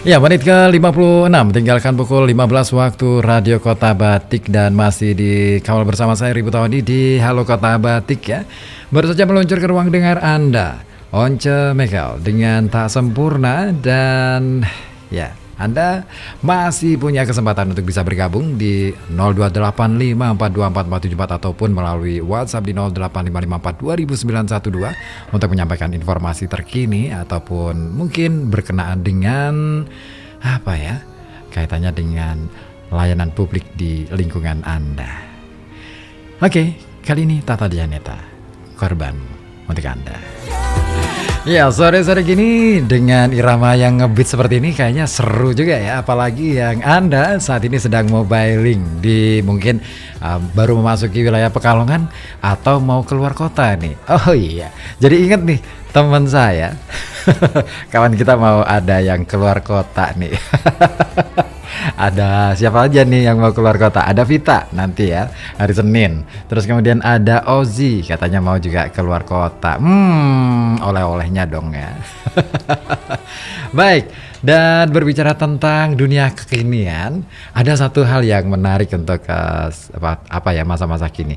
Ya, menit ke-56, tinggalkan pukul 15 waktu Radio Kota Batik dan masih dikawal bersama saya Ribu Tawadi di Halo Kota Batik ya. Baru saja meluncur ke ruang dengar Anda, Once Mekel dengan Tak Sempurna dan ya, Anda masih punya kesempatan untuk bisa bergabung di 0285424474 ataupun melalui WhatsApp di 0855420912 untuk menyampaikan informasi terkini ataupun mungkin berkenaan dengan apa ya, kaitannya dengan layanan publik di lingkungan Anda. Oke, kali ini Tata Dianeta, korban untuk Anda. Ya, sore-sore gini dengan irama yang ngebeat seperti ini kayaknya seru juga ya. Apalagi yang Anda saat ini sedang mobiling di mungkin baru memasuki wilayah Pekalongan atau mau keluar kota nih. Oh iya, jadi ingat nih teman saya, kawan kita mau ada yang keluar kota nih. Ada siapa aja nih yang mau keluar kota? Ada Vita nanti ya hari Senin. Terus kemudian ada Ozi katanya mau juga keluar kota. Oleh-olehnya dong ya. Baik, dan berbicara tentang dunia kekinian, ada satu hal yang menarik untuk masa-masa kini.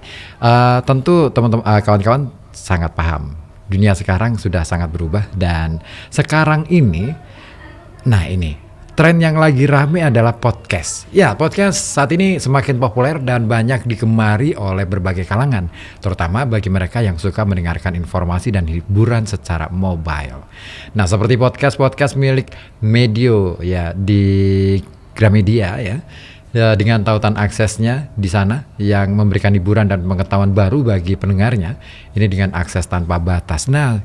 Tentu teman-teman kawan-kawan sangat paham. Dunia sekarang sudah sangat berubah dan sekarang ini, nah ini tren yang lagi rame adalah podcast. Ya, podcast saat ini semakin populer dan banyak digemari oleh berbagai kalangan, terutama bagi mereka yang suka mendengarkan informasi dan hiburan secara mobile. Nah, seperti podcast milik Medio ya di Gramedia ya, dengan tautan aksesnya di sana yang memberikan hiburan dan pengetahuan baru bagi pendengarnya, ini dengan akses tanpa batas. Nah,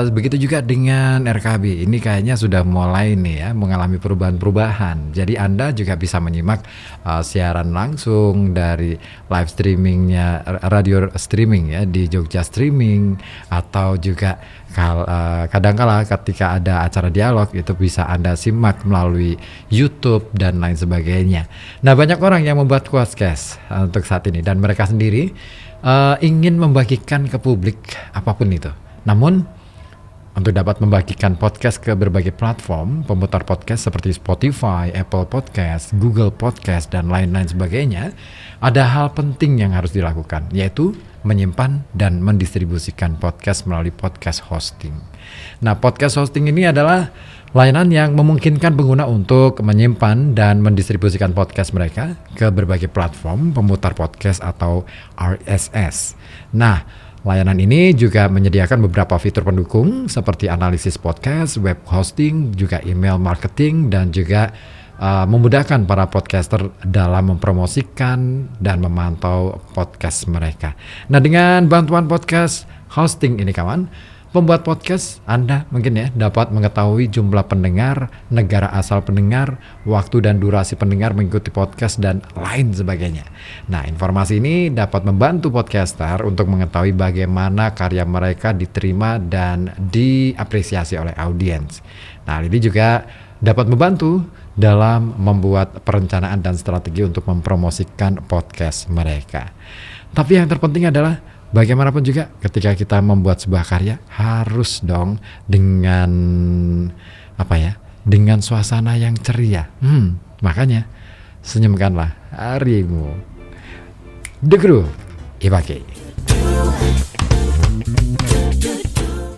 begitu juga dengan RKB, ini kayaknya sudah mulai nih ya mengalami perubahan-perubahan. Jadi Anda juga bisa menyimak siaran langsung dari live streamingnya, radio streaming ya di Jogja Streaming, atau juga kadangkala ketika ada acara dialog itu bisa Anda simak melalui YouTube dan lain sebagainya. Nah, banyak orang yang membuat podcast untuk saat ini dan mereka sendiri ingin membagikan ke publik apapun itu. Namun untuk dapat membagikan podcast ke berbagai platform pemutar podcast seperti Spotify, Apple Podcast, Google Podcast, dan lain-lain sebagainya, ada hal penting yang harus dilakukan, yaitu menyimpan dan mendistribusikan podcast melalui podcast hosting. Nah, podcast hosting ini adalah layanan yang memungkinkan pengguna untuk menyimpan dan mendistribusikan podcast mereka ke berbagai platform pemutar podcast atau RSS. Nah, layanan ini juga menyediakan beberapa fitur pendukung seperti analisis podcast, web hosting, juga email marketing, dan juga memudahkan para podcaster dalam mempromosikan dan memantau podcast mereka. Nah, dengan bantuan podcast hosting ini kawan, pembuat podcast Anda mungkin ya dapat mengetahui jumlah pendengar, negara asal pendengar, waktu dan durasi pendengar mengikuti podcast, dan lain sebagainya. Nah, informasi ini dapat membantu podcaster untuk mengetahui bagaimana karya mereka diterima dan diapresiasi oleh audiens. Nah, ini juga dapat membantu dalam membuat perencanaan dan strategi untuk mempromosikan podcast mereka. Tapi yang terpenting adalah bagaimanapun juga ketika kita membuat sebuah karya harus dong dengan dengan suasana yang ceria. Makanya senyumkanlah harimu. The Groove Ibake.